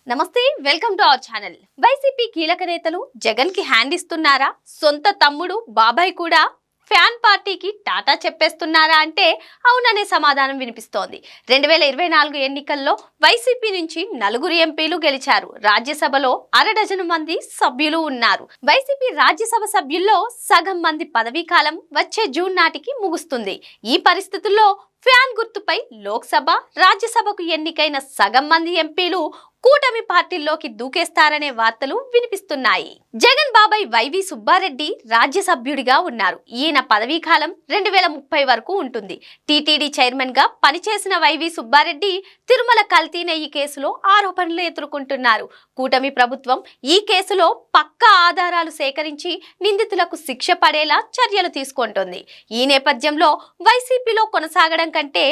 నమస్తే, welcome to our channel. YCP కీలక నేతలు జగన్ కి హ్యాండ్ ఇస్తున్నారా? సొంత తమ్ముడు బాబాయ్ కూడా ఫ్యాన్ పార్టీకి టాటా చెప్పేస్తున్నారా అంటే అవుననే సమాధానం వినిపిస్తోంది. 2024 ఎన్నికల్లో వైసీపీ నుంచి 4 ఎంపీలు గెలిచారు. రాజ్యసభలో అరడజను మంది సభ్యులు ఉన్నారు. వైసీపీ రాజ్యసభ సభ్యుల్లో సగం మంది పదవీ కాలం వచ్చే జూన్ నాటికి ముగుస్తుంది. ఈ పరిస్థితుల్లో ఫ్యాన్ గుర్తుపై లోక్సభ, రాజ్యసభకు ఎన్నికైన సగం మంది ఎంపీలు కూటమి పార్టీల్లోకి దూకేస్తారనే వార్తలు వినిపిస్తున్నాయి. జగన్ బాబాయ్ వైవి సుబ్బారెడ్డి రాజ్యసభ్యుడిగా ఉన్నారు. ఈయన పదవీ కాలం 2030 వరకు ఉంటుంది. టీటీడీ చైర్మన్ గా పనిచేసిన వైవి సుబ్బారెడ్డి తిరుమల కల్తీ నెయ్యి కేసులో ఆరోపణలు ఎదుర్కొంటున్నారు. కూటమి ప్రభుత్వం ఈ కేసులో పక్కా ఆధారాలు సేకరించి నిందితులకు శిక్ష పడేలా చర్యలు తీసుకుంటోంది. ఈ నేపథ్యంలో వైసీపీలో కొనసాగడం కంటే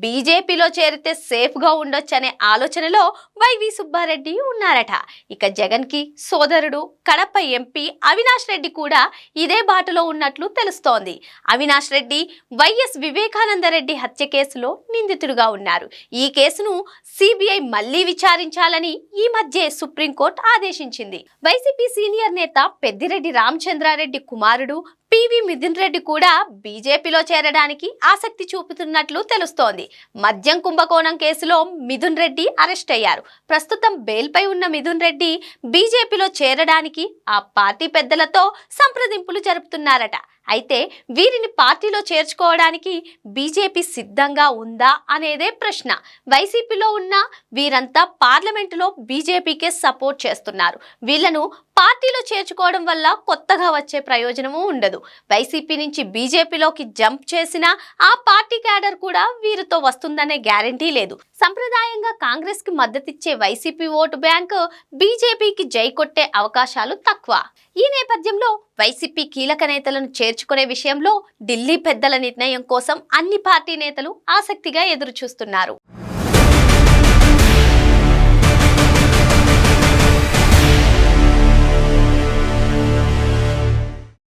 బీజేపీలో చేరితే సేఫ్ గా ఉండొచ్చనే ఆలోచనలో వైవి సుబ్బారెడ్డి ఉన్నారట. ఇక జగన్ కి సోదరుడు కడప ఎంపీ అవినాష్ రెడ్డి కూడా ఇదే బాటలో ఉన్నట్లు తెలుస్తోంది. అవినాష్ రెడ్డి వైఎస్ వివేకానంద రెడ్డి హత్య కేసులో నిందితుడుగా ఉన్నారు. ఈ కేసును సిబిఐ మళ్లీ విచారించాలని ఈ మధ్య సుప్రీంకోర్టు ఆదేశించింది. వైసీపీ సీనియర్ నేత పెద్దిరెడ్డి రామచంద్రారెడ్డి కుమారుడు పివి మిథున్ రెడ్డి కూడా బీజేపీలో చేరడానికి ఆసక్తి చూపుతున్నట్లు తెలుస్తోంది. మద్యం కుంభకోణం కేసులో మిథున్ రెడ్డి అరెస్ట్ అయ్యారు. ప్రస్తుతం బెయిల్పై ఉన్న మిథున్ రెడ్డి బీజేపీలో చేరడానికి ఆ పార్టీ పెద్దలతో సంప్రదింపులు జరుపుతున్నారట. అయితే వీరిని పార్టీలో చేర్చుకోవడానికి బీజేపీ సిద్ధంగా ఉందా అనేదే ప్రశ్న. వైసీపీలో ఉన్న వీరంతా పార్లమెంటులో బీజేపీకే సపోర్ట్ చేస్తున్నారు. వీళ్లను పార్టీలో చేర్చుకోవడం వల్ల కొత్తగా వచ్చే ప్రయోజనము ఉండదు. వైసీపీ నుంచి బీజేపీలోకి జంప్ చేసిన ఆ పార్టీ క్యాడర్ కూడా వీరితో వస్తుందనే గ్యారంటీ లేదు. సంప్రదాయంగా కాంగ్రెస్ కి మద్దతిచ్చే వైసీపీ ఓటు బ్యాంక్ బీజేపీకి జై కొట్టే అవకాశాలు తక్కువ. ఈ నేపథ్యంలో వైసీపీ కీలక నేతలను చేర్చుకునే విషయంలో ఢిల్లీ పెద్దల నిర్ణయం కోసం అన్ని పార్టీ నేతలు ఆసక్తిగా ఎదురు చూస్తున్నారు.